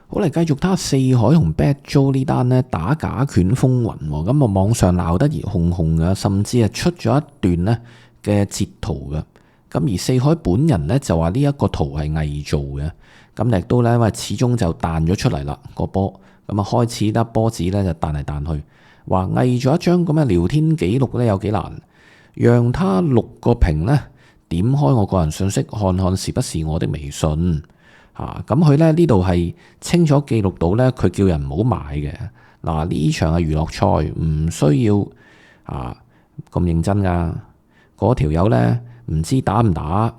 好嚟，繼續睇下四海同 Bad Joe 呢單呢打假拳風雲喎，咁啊網上鬧得熱烘烘嘅，甚至係出咗一段呢嘅截圖嘅。咁而四海本人呢，就話呢一個圖係偽造嘅，咁亦都呢，因為始終就彈咗出嚟啦個波，咁啊開始得波子呢就彈嚟彈去，話偽咗一張咁嘅聊天記錄呢有幾難，讓他錄個屏呢，點開我個人信息看看是不是我的微信。咁佢咧呢度係清楚記錄到咧，佢叫人唔好買嘅。嗱，呢場係娛樂賽，唔需要咁認真噶。嗰條友咧唔知打唔打，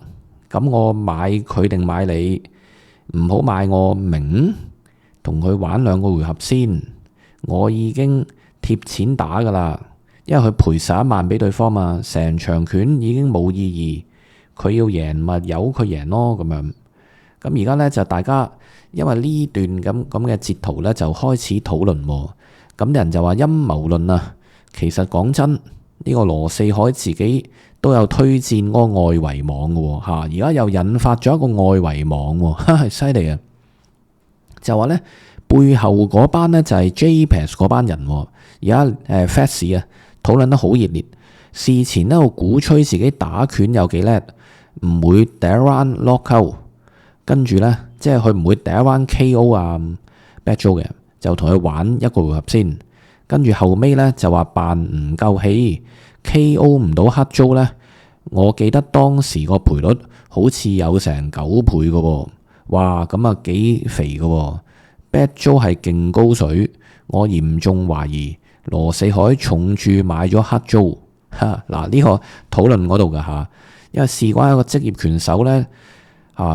咁我買佢定買你？唔好買我明，同佢玩2個回合先。我已經貼錢打噶啦，因為佢賠11萬俾對方嘛，成場拳已經冇意義。佢要贏咪由佢贏咯，咁樣。咁而家咧就大家因為呢段咁嘅截圖咧就開始討論喎，咁人就話陰謀論啊，其實講真呢個羅四海自己都有推薦嗰個外圍網嘅喎，而家又引發咗一個外圍網喎，係犀利啊！就話咧背後嗰班咧就係 JPEX 嗰班人，而家Fats 啊討論得好熱烈，事前咧鼓吹自己打拳有幾叻，唔會第一 round lock out。跟住呢，即係佢唔會第一 round KO 啊 Bad Joe 嘅，就同佢玩1個回合先。跟住後尾呢，就話扮唔夠氣 KO 唔到黑 Joe 呢。我記得當時個賠率好似有成9倍嘅喎，哇咁啊幾肥嘅喎。Bad Joe 係勁高水，我嚴重懷疑羅四海重注買咗黑 Joe。嗱呢個討論嗰度㗎嚇，因為事關一個職業拳手呢。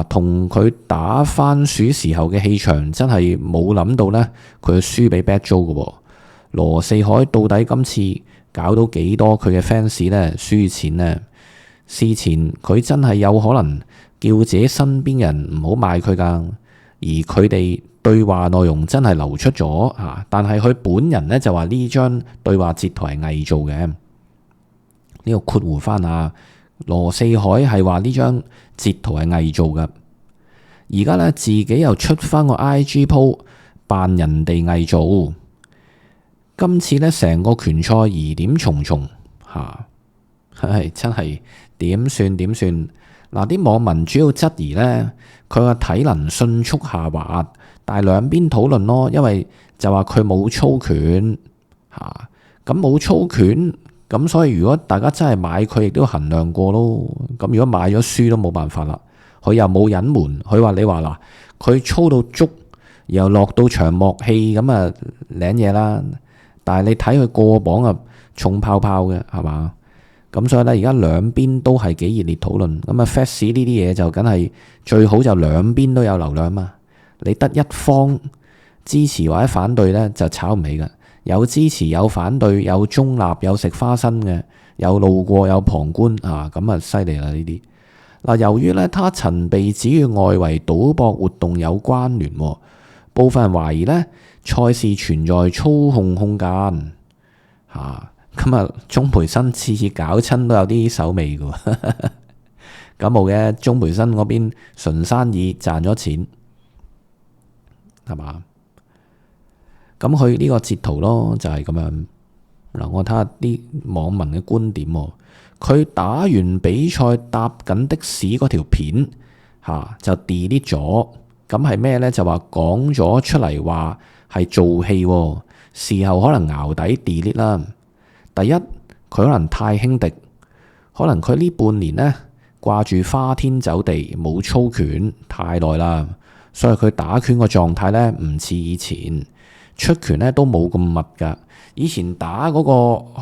同佢打番薯時候嘅氣場真係冇諗到呢，佢輸俾 Bad Joe 嘅喎。羅四海到底今次搞到幾多佢嘅 fans 呢？輸錢呢？事前佢真係有可能叫自己身邊人唔好買佢㗎，而佢哋對話內容真係流出咗但係佢本人呢，就話呢張對話截圖係偽造嘅。呢個括弧翻啊！羅四海係話呢張截圖係偽造嘅，而家呢，自己又出翻個 IG po 扮人哋偽造，今次呢，成個拳賽疑點重重真係點算？嗱，啲網民主要質疑呢，佢個體能迅速下滑，但係兩邊討論咯，因為就話佢冇操拳咁冇操拳。咁所以如果大家真係買佢，亦都衡量過咯。咁如果買咗輸都冇辦法啦。佢又冇隱瞞，佢話你話嗱，佢操到足，然後落到長幕氣咁啊領嘢啦。但係你睇佢過磅啊重泡泡嘅係嘛？咁所以咧而家兩邊都係幾熱烈討論。咁啊 Fats 呢啲嘢就梗係最好就兩邊都有流量嘛。你得一方支持或者反對咧就炒唔起㗎。有支持有反對，有中立有食花生嘅，有路過有旁觀咁啊犀利啦呢啲。嗱，由於咧他曾被指與外圍賭博活動有關聯，部分人懷疑咧賽事存在操控空間咁啊鍾培生次次搞親都有啲手尾嘅咁冇嘅，鍾培生嗰邊純生意賺咗錢係嘛？咁佢呢個截圖咯，就係咁樣嗱。我睇下啲網民嘅觀點喎。佢打完比賽搭緊的士嗰條片就 delete 咗。咁係咩呢？就話講咗出嚟話係做戲喎，事後可能淆底 delete 啦。第一，佢可能太輕敵，可能佢呢半年呢掛住花天酒地，冇操拳太耐啦，所以佢打拳個狀態呢唔似以前。出拳咧都冇咁密噶，以前打嗰個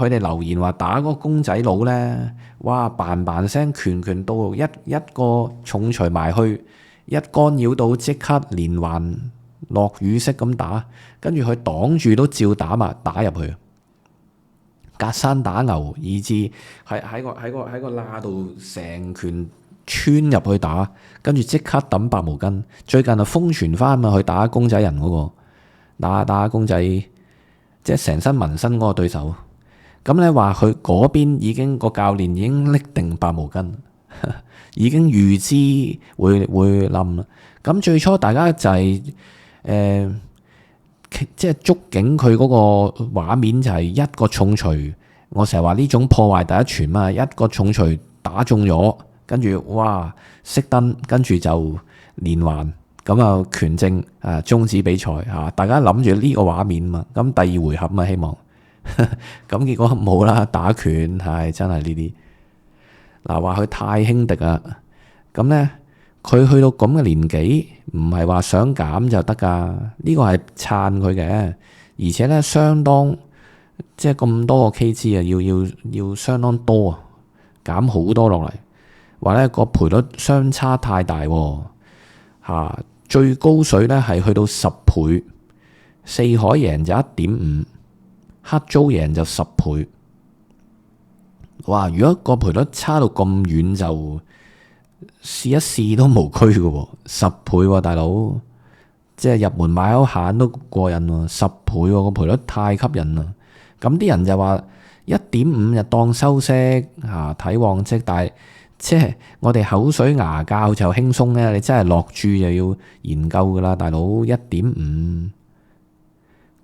佢哋留言話打嗰個公仔佬咧，哇扮聲拳到一個重錘埋去，一干擾到即刻連環落雨式咁打，跟住佢擋住都照打入去，隔山打牛，以至喺個罅度成拳穿入去打，跟住即刻抌白毛巾。最近就瘋傳翻嘛，去打公仔人嗰個。打公仔，即係成身紋身嗰個對手。咁你話佢嗰邊已經個教練已經拎定白毛巾，已經預知會冧啦。咁最初大家就係即係觸景佢嗰個畫面就係一個重錘，我成日話呢種破壞第一傳嘛，一個重錘打中咗，跟住哇熄燈，跟住就連環咁啊拳證終止比賽大家諗住呢個畫面嘛，咁第二回合嘛希望，咁結果冇啦，打拳係真係呢啲嗱話佢太輕敵啊，咁咧佢去到咁嘅年紀，唔係話想減就得噶，呢個係撐佢嘅，而且咧相當即係咁多個 kg 啊，要相當多啊，減好多落嚟，話咧個賠率相差太大吓，最高水咧係去到10倍，四海贏就1.5，黑租贏就10倍，哇！如果個賠率差到咁遠就試一試都無拘嘅，10倍大佬，即係入門買口閒都過癮喎，10倍個賠率太吸引啦。咁啲人就話1.5就當收息睇往績，但係即係我哋口水牙教就輕鬆咧，你真係落注就要研究噶啦，大佬1.5。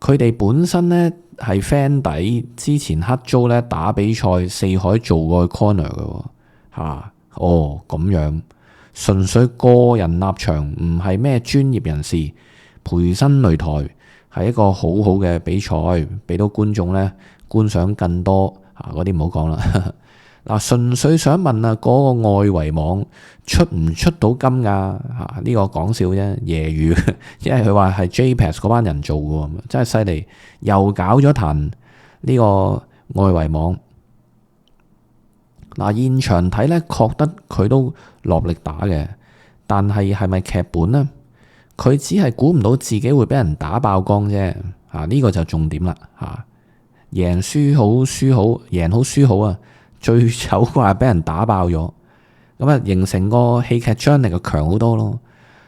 佢哋本身咧係 fan 底，之前黑租咧打比賽四海做過 corner 嘅咁樣純粹個人立場，唔係咩專業人士，賠身擂台係一個好好嘅比賽，俾到觀眾咧觀賞更多嗰啲唔好講啦。嗱，純粹想問嗰個外圍網出唔出到金㗎？呢個講笑啫，揶揄，因為佢話係 JPEX 嗰班人做嘅，真係犀利，又搞咗壇呢個外圍網。嗱，現場睇咧，覺得佢都落力打嘅，但係咪劇本呢？佢只係估唔到自己會俾人打爆光啫。呢個就重點啦。贏輸好輸好，贏好輸好啊！最醜話俾人打爆咗，咁啊形成個戲劇張力就強好多咯。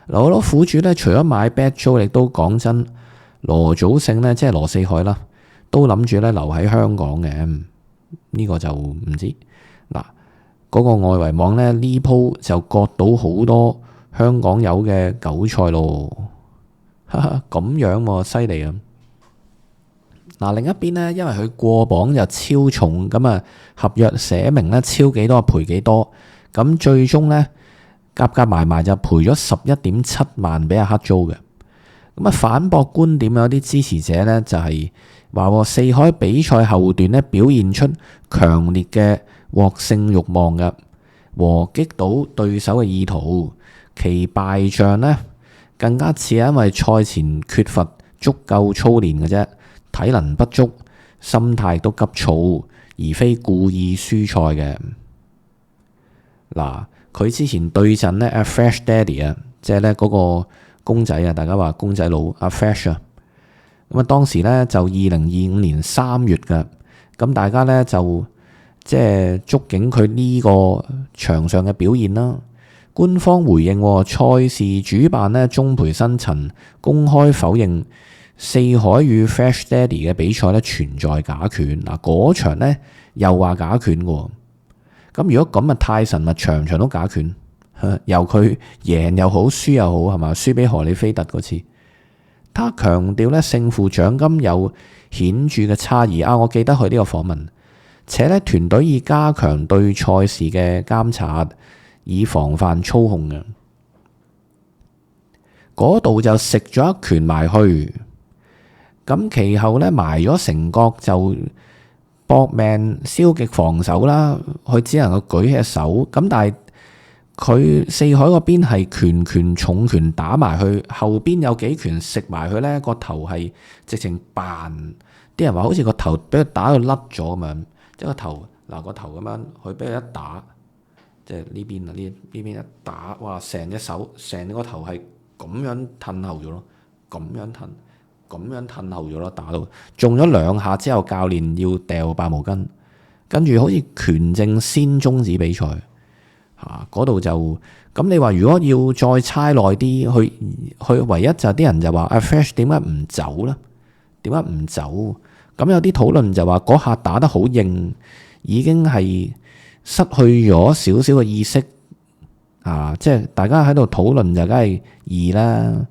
嗱，好多苦主咧，除咗買 bet 租，亦都講真，羅祖勝咧，即係羅四海啦，都諗住咧留喺香港嘅。呢個就唔知嗱，嗰個外圍網咧呢鋪就割到好多香港有嘅韭菜咯，咁樣犀利啊！嗱，另一邊呢，因為佢過磅就超重，咁啊合約寫明咧超幾多賠幾多，咁最終呢，夾埋就賠咗11.7萬俾阿黑租嘅。咁啊反駁觀點有啲支持者呢，就係話四海比賽後段呢，表現出強烈嘅獲勝慾望嘅，和擊倒對手嘅意圖，其敗仗呢，更加似係因為賽前缺乏足夠操練嘅啫。體能不足，心態都急躁，而非故意輸賽嘅。嗱，佢之前對陣呢阿 Fresh Daddy 啊，即係咧嗰個公仔啊，大家話公仔佬阿 Fresh 啊。咁啊，當時咧就2025年3月嘅，咁大家咧就即係觸景佢呢個場上嘅表現啦。官方回應賽事主辦呢鍾培生曾公開否認四海與 Fresh Daddy 嘅比賽咧存在假拳，嗱嗰場咧又話假拳喎，咁如果咁啊太神啦，場場都假拳，由佢贏又好輸又好係嘛，輸俾荷里菲特嗰次，他強調咧勝負獎金有顯著嘅差異啊，我記得佢呢個訪問，且咧團隊已加強對賽事嘅監察，以防範操控嘅，嗰度就食咗一拳埋去。咁其後咧埋咗成角就搏命消極防守啦，佢只能夠舉起手，咁但係佢四海嗰邊係拳重拳打埋去，後邊有幾拳食埋去咧，個頭係直情扮，啲人話好似個頭俾佢打到甩咗咁樣，即係個頭嗱個頭咁樣，佢俾佢一打，即係呢邊啊呢邊一打，哇成隻手成個頭係咁樣褪後咗咯，咁樣褪後咗咯，打到中咗2下之後，教練要掉白毛巾，跟住好似拳證先終止比賽嗰度就咁。你話如果要再猜耐啲，佢唯一就啲人就話阿 Fresh 點解唔走咧？點解唔走？咁有啲討論就話嗰下打得好硬，已經係失去咗少少嘅意識即係大家喺度討論就梗係易啦。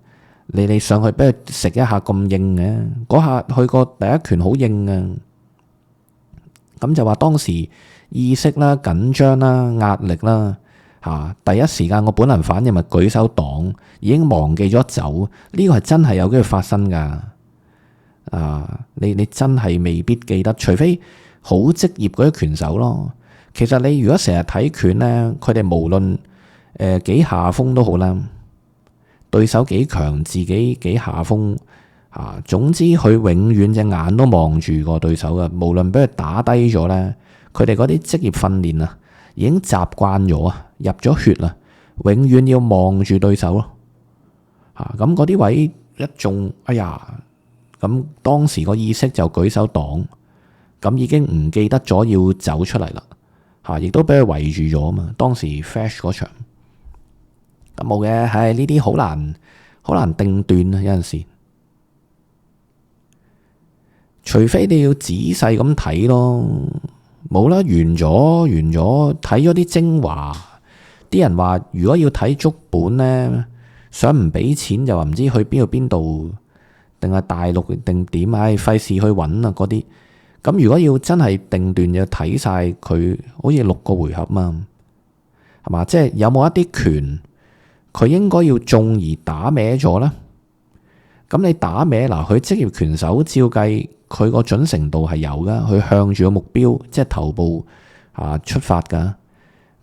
你上去俾佢食一下咁硬嘅，嗰下佢個第一拳好硬啊！咁就話當時意識啦、緊張啦、壓力啦，第一時間個本能反應咪舉手擋，已經忘記咗走。呢個係真係有機會發生噶。你真係未必記得，除非好職業嗰啲拳手咯。其實你如果成日睇拳咧，佢哋無論幾下風都好啦，對手幾強，自己幾下風。總之佢永遠隻眼都望住個對手嘅，無論俾佢打低咗咧，佢哋嗰啲職業訓練啊，已經習慣咗啊，入咗血啦，永遠要望住對手咯。咁嗰啲位一中，哎呀，咁當時個意識就舉手擋，咁已經唔記得咗要走出嚟啦。亦都俾佢圍住咗啊嘛。當時 Flash 嗰場咁冇嘅，係呢啲好難定斷啊，有陣時。除非你要仔細咁睇咯，冇啦，完咗，睇咗啲精華。啲人話如果要睇足本呢，想唔俾錢就話唔知去邊度，定係大陸定點，費事去揾啊嗰啲。咁如果要真係定段，就睇晒佢好似6個回合嘛，係嘛？即係有冇一啲拳佢應該要中而打歪咗呢？咁你打歪嗱，佢職業拳手照計，佢個準程度係有噶，佢向住個目標，即係頭部出發噶。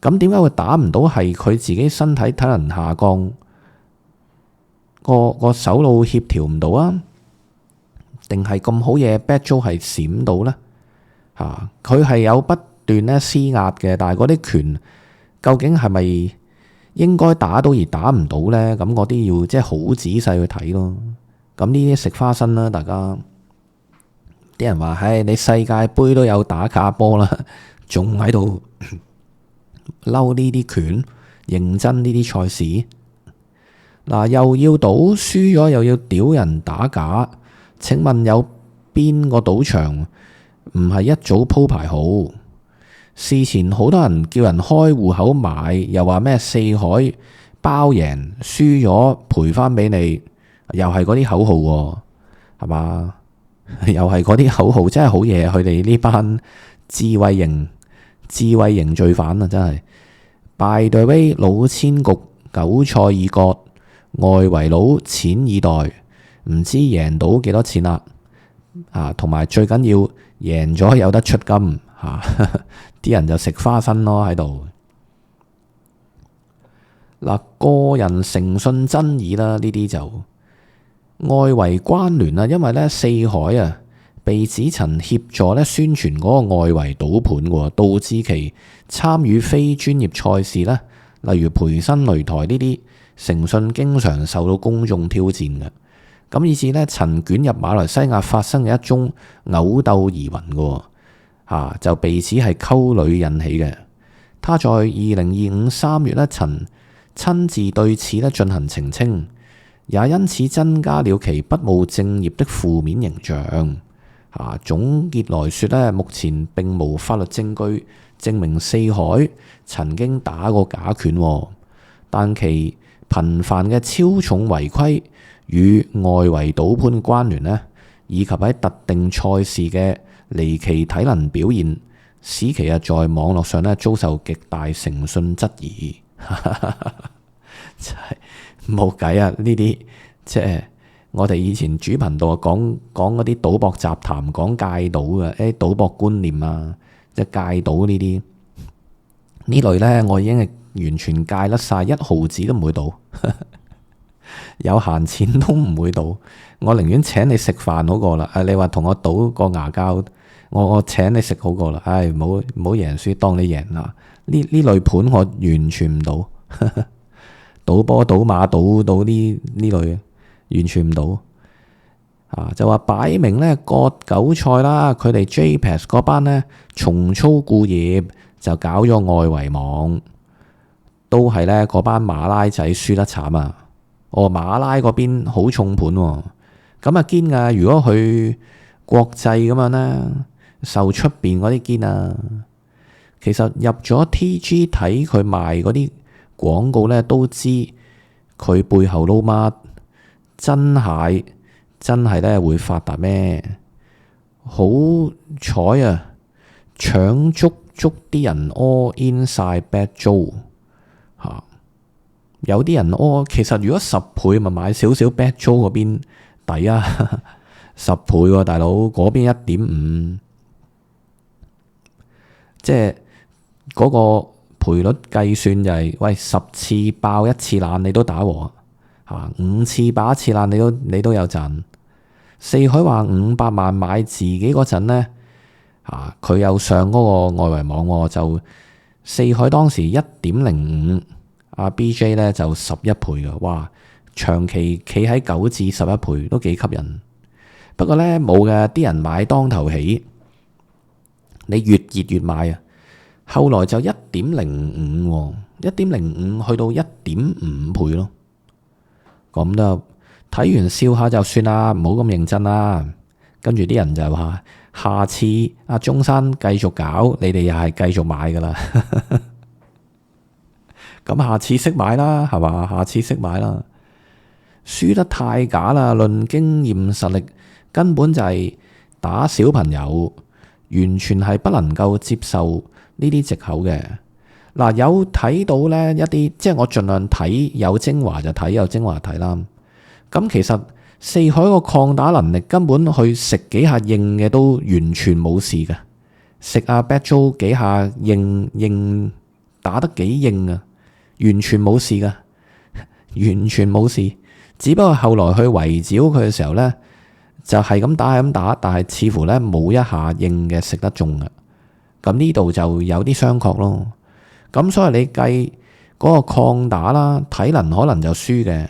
咁點解會打唔到？係佢自己身體體能下降，個手腦協調唔到啊？定係咁好嘢 Bad Joe 係閃到呢？佢係有不斷咧施壓嘅，但係嗰啲拳究竟係咪應該打到而打唔到呢？咁嗰啲要即係好仔細去睇咯。咁呢啲食花生啦，大家啲人話，你世界盃都有打卡波啦，仲喺度嬲呢啲拳，認真呢啲賽事嗱，又要賭輸咗，又要屌人打假。請問有邊個賭場唔係一早鋪排好？事前好多人叫人開戶口買，又話咩四海包贏，輸咗賠翻俾你。又係嗰啲口號喎，係嘛？又係嗰啲口號，真係好嘢！佢哋呢班智慧型罪犯啊，真係。By the way，老千局韭菜已割，外圍佬錢已袋，唔知贏到幾多錢啦？同埋最緊要贏咗有得出金啲人就食花生咯喺度。嗱，個人誠信爭議啦，呢啲就。外圍關聯啊，因為咧四海被指曾協助咧宣傳嗰個外圍賭盤嘅，導致其參與非專業賽事咧，例如培新擂台呢啲誠信經常受到公眾挑戰嘅。咁以至咧曾捲入馬來西亞發生嘅一宗毆鬥疑雲嘅，就被指係溝女引起嘅。他在2025 3月咧曾親自對此咧進行澄清。也因此增加了其不務正業的負面形象。總結來說咧，目前並無法律證據證明四海曾經打過假拳，但其頻繁嘅超重違規與外圍賭盤關聯咧，以及喺特定賽事嘅離奇體能表現，使其在網絡上咧遭受極大誠信質疑。真係冇計啊！呢啲即係我哋以前主頻道講嗰啲賭博雜談，講戒賭嘅賭博觀念啊，即係戒賭呢類咧，我已經係完全戒甩晒，一毫子都唔會賭，有閒錢都唔會賭。我寧願請你食飯好過啦。你話同我賭個牙膠，我請你食好過啦。唔好贏輸，當你贏啦。呢類盤我完全唔賭。賭波、賭馬、賭呢類完全唔賭。就話擺明咧割韭菜啦，佢哋 JPEX 嗰班咧重操故業就搞咗外圍網，都係咧嗰班馬拉仔輸得慘啊！馬拉嗰邊好重盤喎，咁堅㗎。如果佢國際咁樣咧，受出邊嗰啲堅啊，其實入咗 TG 睇佢賣嗰啲廣告咧，都知佢背後撈乜，真係咧會發達咩？好彩啊，搶足啲人 all in 晒 Bad Joe 嚇。有啲人其實如果10倍咪買少少 Bad Joe 嗰邊抵啊，10倍喎大佬，嗰邊1.5，即係嗰個賠率計算就係，喂10次爆1次爛你都打和嚇，5次爆1次爛你都有賺。四海話500萬買自己嗰陣呢，佢又上嗰個外圍網喎，就四海當時1.05，阿 BJ 咧就11倍嘅，哇！長期企喺9至11倍都幾吸引。不過咧冇嘅，啲人買當頭起，你越熱越買啊。後來就1.05去到1.5倍咯。咁就睇完笑下就算啦，唔好咁認真啦。跟住啲人就話，下次阿中山繼續搞，你哋又係繼續買噶啦。咁下次識買啦，係嘛？下次識買啦。輸得太假啦，論經驗實力根本就係打小朋友，完全係不能夠接受呢啲藉口嘅。嗱，有睇到呢一啲，即係我盡量睇，有精華就睇，有精華睇啦。咁其實四海個抗打能力根本去食幾下應嘅都完全冇事嘅，食阿 Bad Joe 幾下應打得幾應啊，完全冇事噶，完全冇事。只不過後來去圍剿佢嘅時候呢，就係咁打，但係似乎呢冇一下應嘅食得中嘅。咁呢度就有啲商榷咯。咁所以你計嗰個抗打啦，體能可能就輸嘅。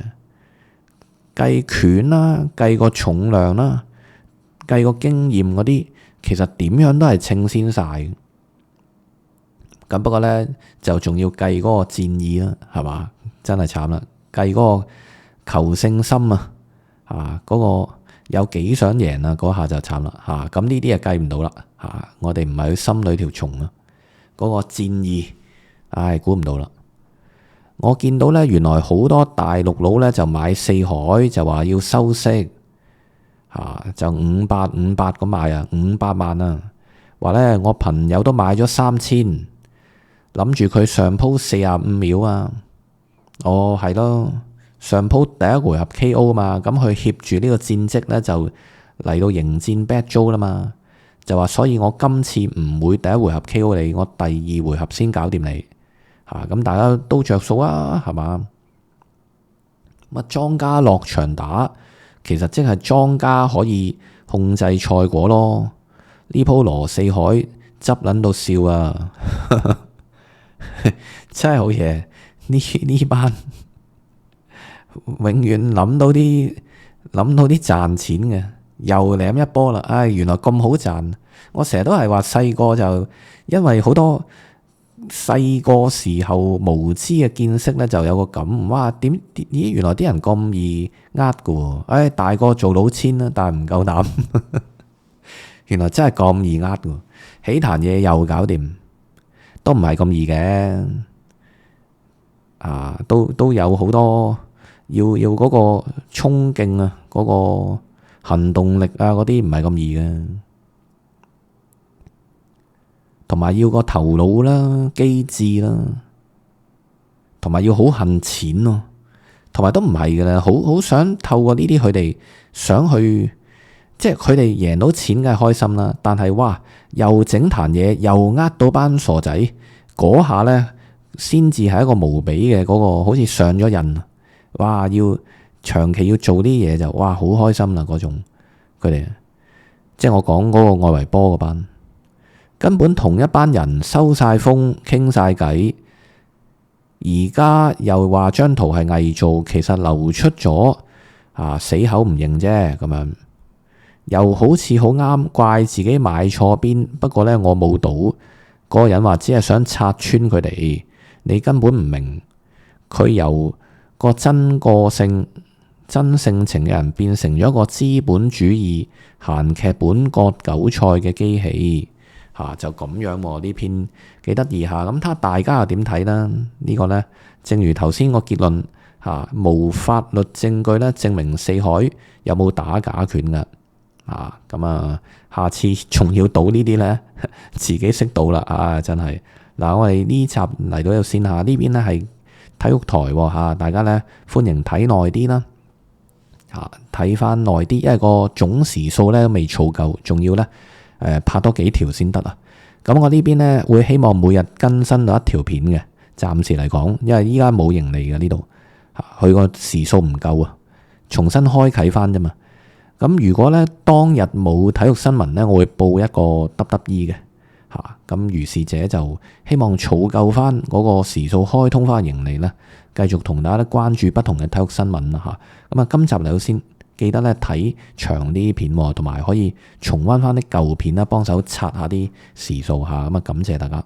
計拳啦，計個重量啦，計個經驗嗰啲，其實點樣都係稱先晒。咁不過呢，就仲要計嗰個戰意啦，係嘛？真係慘啦！計嗰個求勝心啊，嗰個有幾想贏啊，嗰下就慘啦嚇。咁呢啲啊計唔到啦嚇。我哋唔係佢心裏條蟲啊，嗰個戰意，估唔到啦。我見到咧，原來好多大陸佬咧就買四海，就話要收息，就500咁買啊，500萬啊。話咧我朋友都買咗3000，諗住佢上鋪45秒啊。係咯，上鋪第一回合 KO 啊嘛，咁佢協住呢個戰績咧就嚟到迎戰 Bad Joe 啦嘛，就話所以我今次唔會第一回合 KO 你，我第2回合先搞掂你。咁大家都着數啊，係嘛？咁莊家落場打，其實即係莊家可以控制賽果咯。呢鋪羅四海執撚到笑啊！真係好嘢，呢班永遠諗到啲賺錢嘅，又舐一波啦！原來咁好賺。我成日都係話細個就因為好多。細個時候無知嘅見識咧，就有個感，哇！咦，原來啲人咁易呃㗎，大個做老千啦，但係唔夠膽。原來真係咁易呃㗎，起壇嘢又搞掂，都唔係咁易嘅。都有好多要嗰個衝勁啊，嗰個行動力啊，嗰啲唔係咁易嘅。同埋要個頭腦啦、機智啦，同埋要好恨錢咯，同埋都唔係嘅啦，好想透過呢啲佢哋想去，即係佢哋贏到錢梗係開心啦，但係哇，又整壇嘢，又呃到班傻仔，嗰下呢先至係一個無比嘅嗰個，好似上咗癮，哇！要長期要做啲嘢就哇好開心啦嗰種，佢哋即係我講嗰個外圍波嗰班。根本同一班人收晒風傾晒偈，而家又話張圖係偽造，其實流出咗死口唔認啫，咁樣又好似好啱，怪自己買錯邊。不過呢，我冇賭，嗰個人話只係想拆穿佢哋，你根本唔明，佢由個真個性、真性情嘅人變成咗一個資本主義閒劇本割韭菜嘅機器。就咁樣喎，呢篇幾得意下，咁睇下大家又點睇啦？呢個呢，正如頭先個結論嚇，無法律證據咧證明四海有冇打假拳㗎。咁下次仲要賭呢啲咧，自己識賭啦。真係嗱，我哋呢集嚟到有線下呢邊咧係體育台大家咧歡迎睇耐啲啦。睇翻耐啲，因為個總時數咧未儲夠，仲要咧拍多幾條先得啊。咁我呢邊咧會希望每日更新到一條片嘅，暫時嚟講，因為依家冇盈利嘅呢度，佢個時數唔夠啊，重新開啟翻啫嘛。咁如果咧當日冇體育新聞咧，我會報一個 WE 嘅咁如是者就希望儲夠翻嗰個時數，開通翻盈利咧，繼續同大家咧關注不同嘅體育新聞啦。咁今集嚟到先，記得咧睇長啲片，同埋可以重溫翻啲舊片啦，幫手刷下啲時數咁感謝大家。